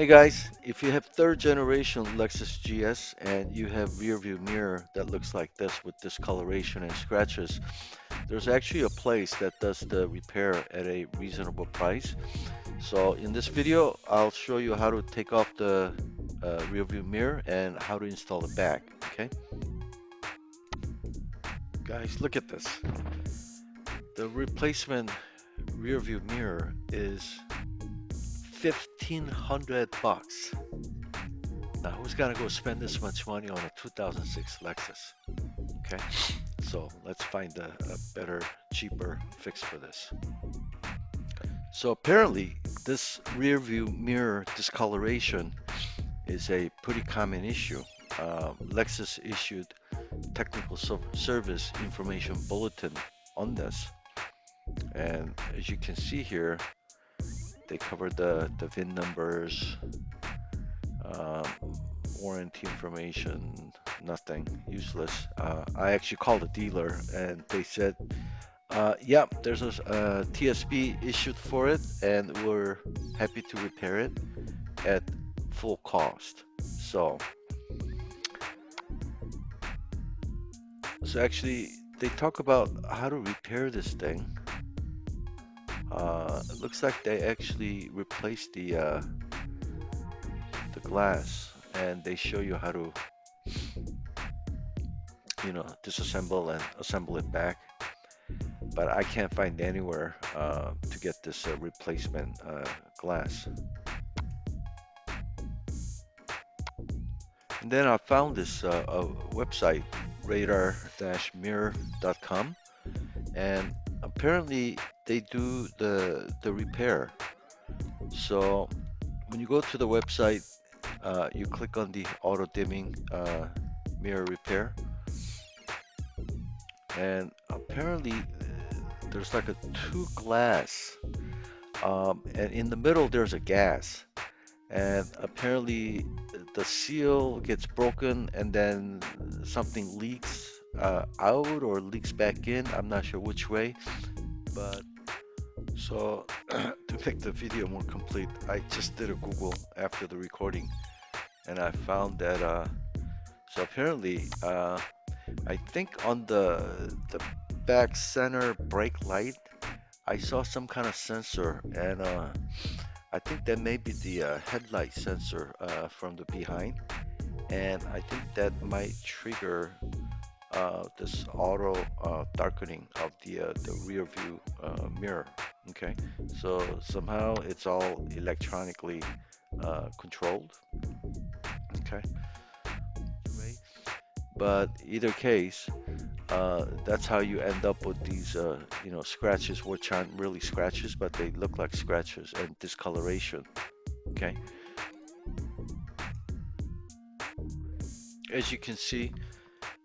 Hey guys, if you have third generation Lexus GS and you have rear view mirror that looks like this with discoloration and scratches, there's actually a place that does the repair at a reasonable price. So in this video, I'll show you how to take off the rear view mirror and how to install it back. Okay, guys, look at this. The replacement rear view mirror is 1,500 bucks. Now, who's gonna go spend this much money on a 2006 Lexus? Okay, so let's find a better, cheaper fix for this. So apparently, this rear view mirror discoloration is a pretty common issue. Lexus issued Technical Service Information Bulletin on this, and as you can see here, they cover the VIN numbers, um, warranty information, nothing, useless. I actually called a dealer and they said, yeah, there's a TSB issued for it and we're happy to repair it at full cost. So actually they talk about how to repair this thing. It looks like they actually replaced the glass and they show you how to disassemble and assemble it back, but I can't find anywhere to get this replacement glass. And then I found this website, radar-mirror.com, and apparently they do the repair. So when you go to the website, you click on the auto dimming mirror repair, and apparently there's like a two glass, and in the middle there's a gas, and apparently the seal gets broken and then something leaks out or leaks back in. I'm not sure which way, but so to make the video more complete, I just did a Google after the recording, and I found that so apparently I think on the back center brake light, I saw some kind of sensor, and I think that may be the headlight sensor from the behind, and I think that might trigger this auto darkening of the rear view mirror. Okay, so somehow it's all electronically controlled. Okay, right. But either case, that's how you end up with these, scratches, which aren't really scratches, but they look like scratches and discoloration. Okay, as you can see,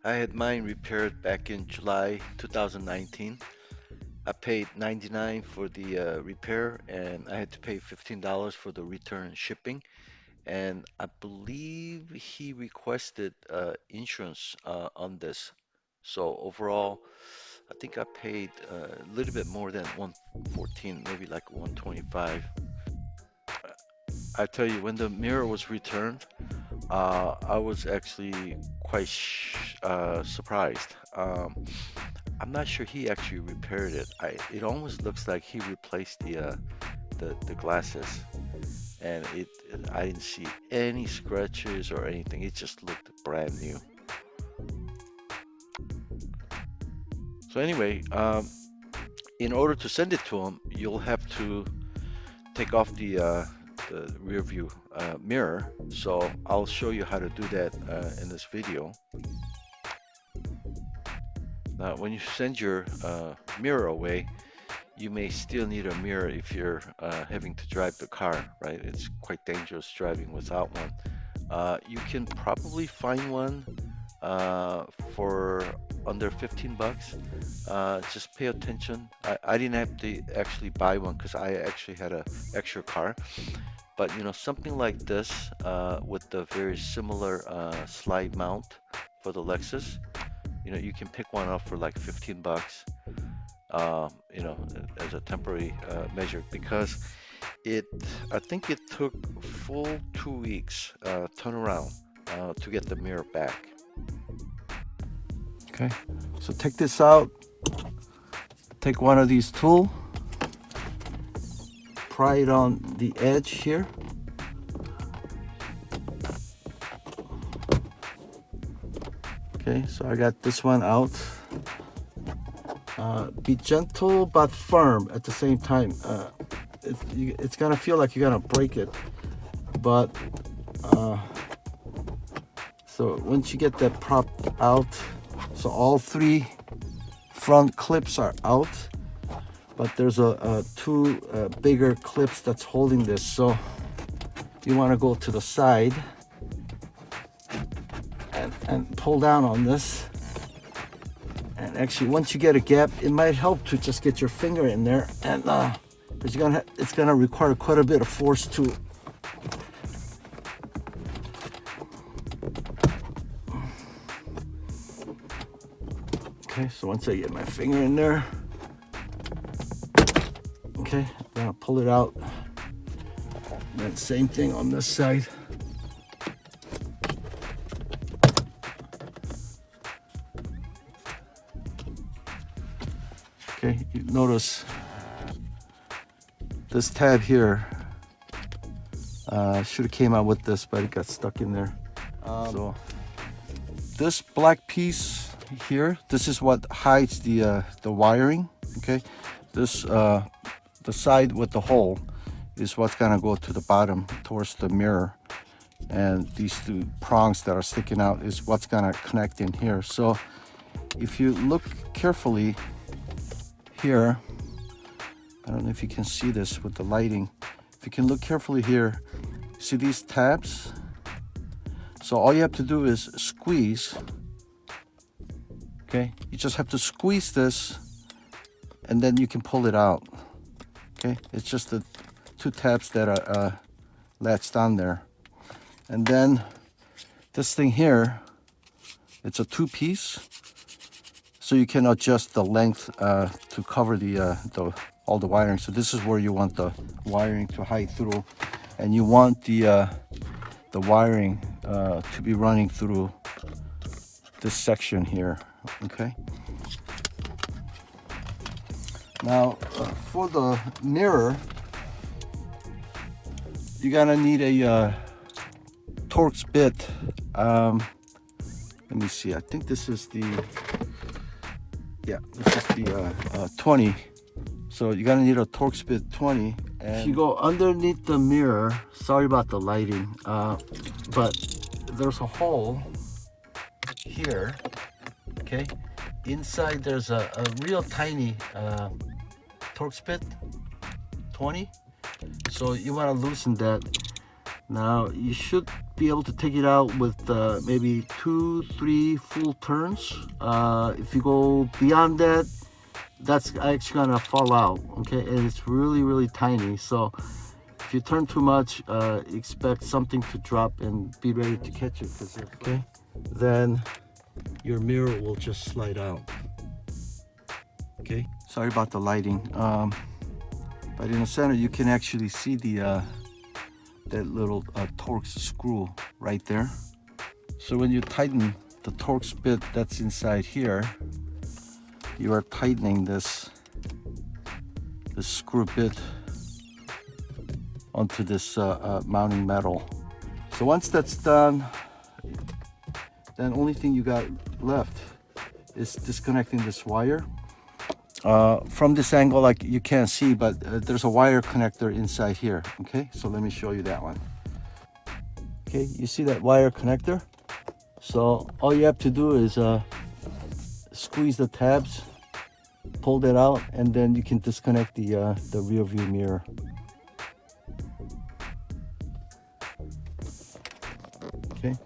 I had mine repaired back in July 2019. I paid 99 for the repair, and I had to pay $15 for the return shipping. And I believe he requested insurance on this. So overall, I think I paid a little bit more than 114, maybe like 125. I tell you, when the mirror was returned, I was actually quite surprised. I'm not sure he actually repaired it. It almost looks like he replaced the glasses, and I didn't see any scratches or anything. It just looked brand new. So anyway, in order to send it to him, you'll have to take off the rear view mirror. So I'll show you how to do that in this video. Now, when you send your mirror away, you may still need a mirror if you're having to drive the car, right? It's quite dangerous driving without one. You can probably find one for under 15 bucks. Just pay attention. I didn't have to actually buy one because I actually had an extra car. But something like this with the very similar slide mount for the Lexus, you can pick one up for like 15 bucks, as a temporary measure, because I think it took full 2 weeks turnaround to get the mirror back. Okay, so take this out. Take one of these tools, pry it on the edge here. Okay, so I got this one out. Be gentle but firm at the same time. It's gonna feel like you're gonna break it, but so once you get that propped out, so all three front clips are out, but there's two bigger clips that's holding this. So you want to go to the side and pull down on this. And actually, once you get a gap, it might help to just get your finger in there, and because it's gonna require quite a bit of force to. Okay, so once I get my finger in there, okay, I'm gonna pull it out. And then same thing on this side. Okay, you notice this tab here should have came out with this, but it got stuck in there. So this black piece here, this is what hides the wiring. Okay, this the side with the hole is what's gonna go to the bottom towards the mirror, and these two prongs that are sticking out is what's gonna connect in here. So if you look carefully here, I don't know if you can see this with the lighting. If you can look carefully here, see these tabs? So all you have to do is squeeze. Okay, you just have to squeeze this and then you can pull it out. Okay, it's just the two tabs that are latched on there. And then this thing here, it's a two-piece, so you can adjust the length to cover all the wiring. So this is where you want the wiring to hide through, and you want the wiring to be running through this section here. Okay. Now for the mirror, you're gonna need a Torx bit. Let me see. I think this is the this is the 20. So you're gonna need a Torx bit 20. And if you go underneath the mirror, sorry about the lighting, but there's a hole here. Okay, inside there's a real tiny Torx bit 20. So you want to loosen that. Now you should be able to take it out with maybe 2-3 full turns. If you go beyond that, that's actually gonna fall out. Okay, and it's really tiny. So if you turn too much, expect something to drop and be ready to catch it. Okay, then your mirror will just slide out. Okay, sorry about the lighting. But in the center, you can actually see that little Torx screw right there. So when you tighten the Torx bit that's inside here, you are tightening this screw bit onto this mounting metal. So once that's done, then only thing you got left is disconnecting this wire. From this angle, like you can't see, but there's a wire connector inside here. Okay, so let me show you that one. Okay, you see that wire connector? So all you have to do is squeeze the tabs, pull that out, and then you can disconnect the rear view mirror. Okay,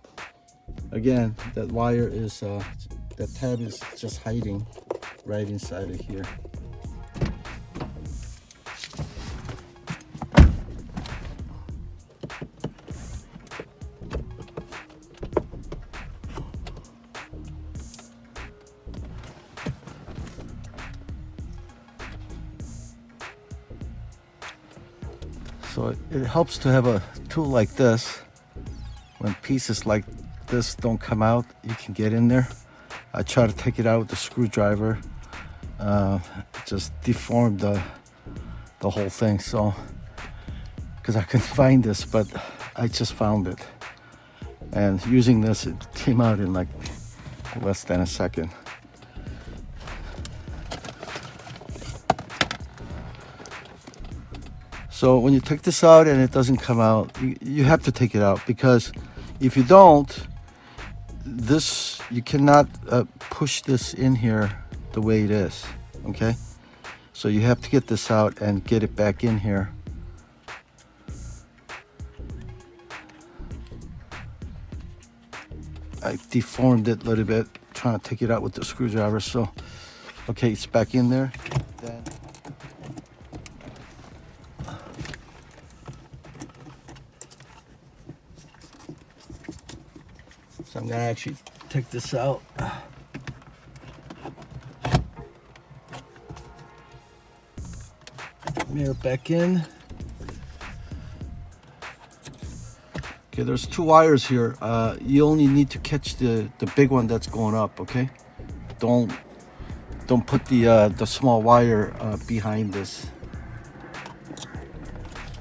again, that wire is that tab is just hiding right inside of here. So it helps to have a tool like this. When pieces like this don't come out, you can get in there. I try to take it out with the screwdriver. Just deformed the whole thing. So, because I couldn't find this, but I just found it. And using this, it came out in like less than a second. So when you take this out and it doesn't come out, you have to take it out, because if you don't, this, you cannot push this in here the way it is, okay? So you have to get this out and get it back in here. I deformed it a little bit, trying to take it out with the screwdriver. So, okay, it's back in there. Then so I'm gonna actually take this out. Mirror back in. Okay, there's two wires here. You only need to catch the big one that's going up, okay? Don't put the small wire behind this.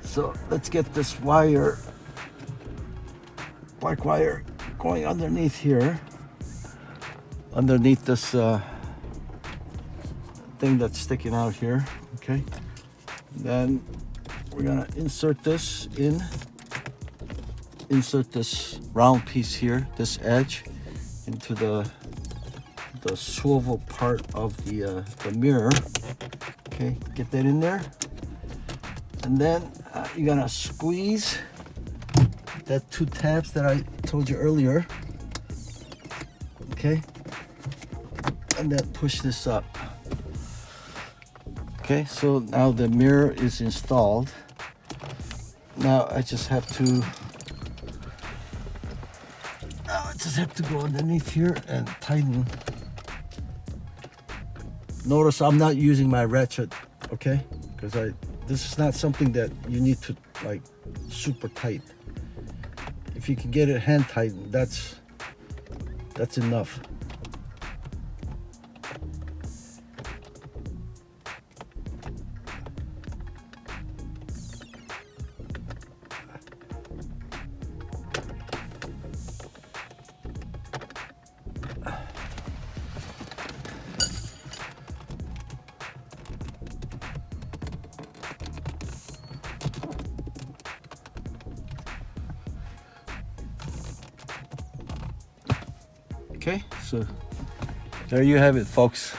So let's get this wire, black wire, going underneath here, underneath this thing that's sticking out here, okay? Then we're gonna insert this in. Insert this round piece here, this edge, into the swivel part of the mirror. Okay, get that in there, and then you're gonna squeeze that two tabs that I told you earlier. Okay, and then push this up. Okay, so now the mirror is installed. Now I just have to go underneath here and tighten. Notice I'm not using my ratchet, okay? Because this is not something that you need to like super tight. If you can get it hand tightened, that's enough. Okay, so there you have it, folks.